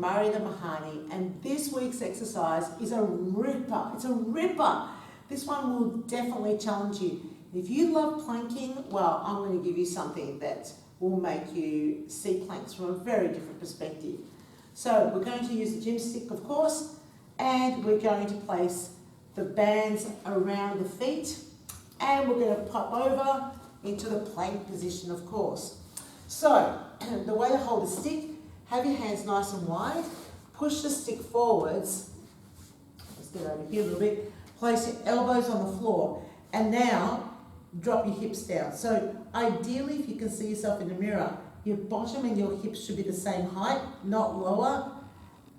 Marietta Mehanni, and this week's exercise is a ripper. It's a ripper. This one will definitely challenge you. If you love planking, well, I'm going to give you something that will make you see planks from a very different perspective. So we're going to use the gym stick, of course, and we're going to place the bands around the feet, and we're going to pop over into the plank position, of course. So the way to hold a stick, have your hands nice and wide, push the stick forwards, let's get over here a little bit, place your elbows on the floor, and now drop your hips down. So ideally, if you can see yourself in the mirror, your bottom and your hips should be the same height, not lower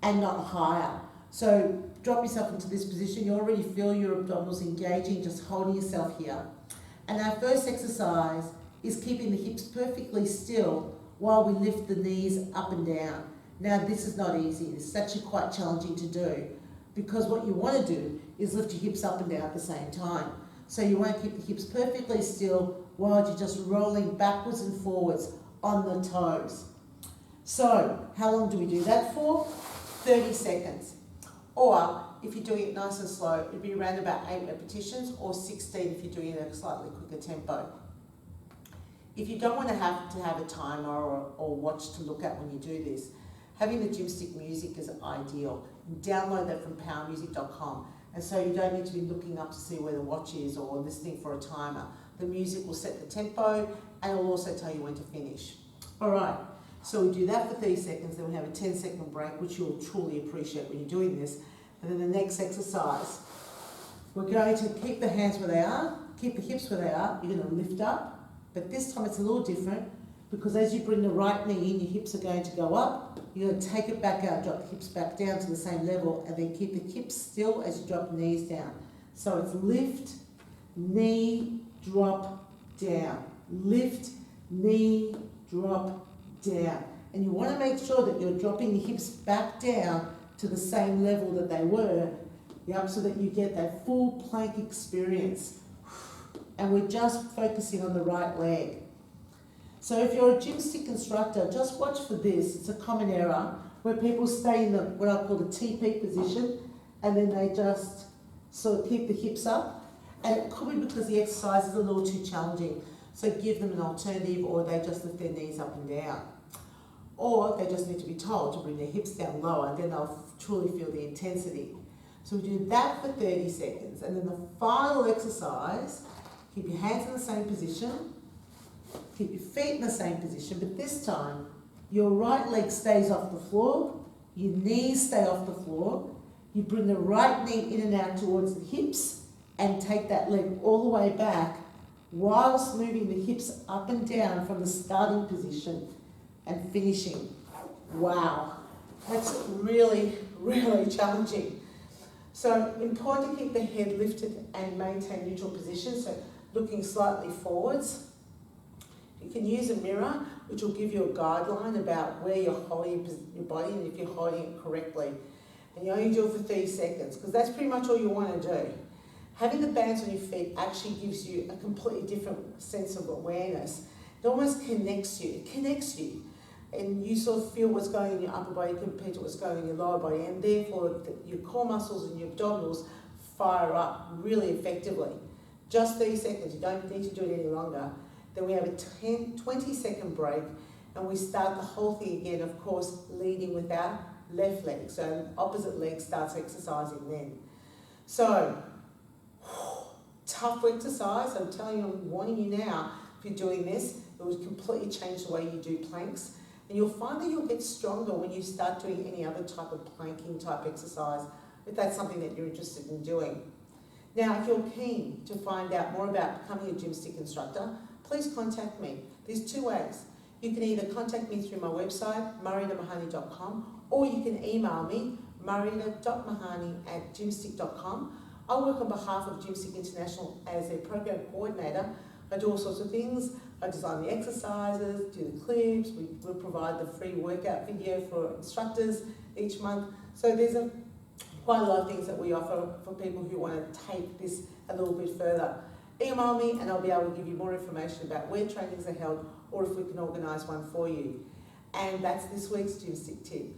and not higher. So drop yourself into this position. You already feel your abdominals engaging, just holding yourself here. And our first exercise is keeping the hips perfectly still while we lift the knees up and down. Now this is not easy. It's actually quite challenging to do because what you want to do is lift your hips up and down at the same time. So you want to keep the hips perfectly still while you're just rolling backwards and forwards on the toes. So how long do we do that for? 30 seconds. Or if you're doing it nice and slow, it'd be around about 8 repetitions, or 16 if you're doing it at a slightly quicker tempo. If you don't want to have a timer or watch to look at when you do this, having the Gymstick music is ideal. Download that from powermusic.com, and so you don't need to be looking up to see where the watch is or listening for a timer. The music will set the tempo and it will also tell you when to finish. All right, so we do that for 30 seconds, then we have a 10-second break, which you'll truly appreciate when you're doing this. And then the next exercise, we're going to keep the hands where they are, keep the hips where they are. You're going to lift up. But this time it's a little different because as you bring the right knee in, your hips are going to go up. You're going to take it back out, drop the hips back down to the same level, and then keep the hips still as you drop the knees down. So it's lift, knee, drop, down. Lift, knee, drop, down. And you want to make sure that you're dropping the hips back down to the same level that they were, so that you get that full plank experience. And we're just focusing on the right leg. So if you're a Gymstick instructor, just watch for this. It's a common error where people stay in what I call the TP position, and then they just sort of keep the hips up. And it could be because the exercise is a little too challenging. So give them an alternative, or they just lift their knees up and down. Or they just need to be told to bring their hips down lower, and then they'll truly feel the intensity. So we do that for 30 seconds. And then the final exercise, keep your hands in the same position, keep your feet in the same position, but this time your right leg stays off the floor, your knees stay off the floor, you bring the right knee in and out towards the hips and take that leg all the way back whilst moving the hips up and down from the starting position and finishing. Wow, that's really, really challenging. So important to keep the head lifted and maintain neutral position, so looking slightly forwards. You can use a mirror, which will give you a guideline about where you're holding your body and if you're holding it correctly. And you only do it for 30 seconds, because that's pretty much all you want to do. Having the bands on your feet actually gives you a completely different sense of awareness. It almost connects you. It connects you. And you sort of feel what's going in your upper body compared to what's going in your lower body, and therefore your core muscles and your abdominals fire up really effectively. Just 30 seconds, you don't need to do it any longer. Then we have a 20-second break, and we start the whole thing again, of course, leading with our left leg. So opposite leg starts exercising then. So, tough exercise. I'm telling you, I'm warning you now, if you're doing this, it will completely change the way you do planks. And you'll find that you'll get stronger when you start doing any other type of planking type exercise, if that's something that you're interested in doing. Now, if you're keen to find out more about becoming a Gymstick instructor, please contact me. There's 2 ways. You can either contact me through my website, mariettamehanni.com, or you can email me, marietta.mehanni@gymstick.com. I work on behalf of Gymstick International as a program coordinator. I do all sorts of things. I design the exercises, do the clips, we provide the free workout video for instructors each month. So there's quite a lot of things that we offer for people who want to take this a little bit further. Email me and I'll be able to give you more information about where trainings are held, or if we can organise one for you. And that's this week's Gymstick tip.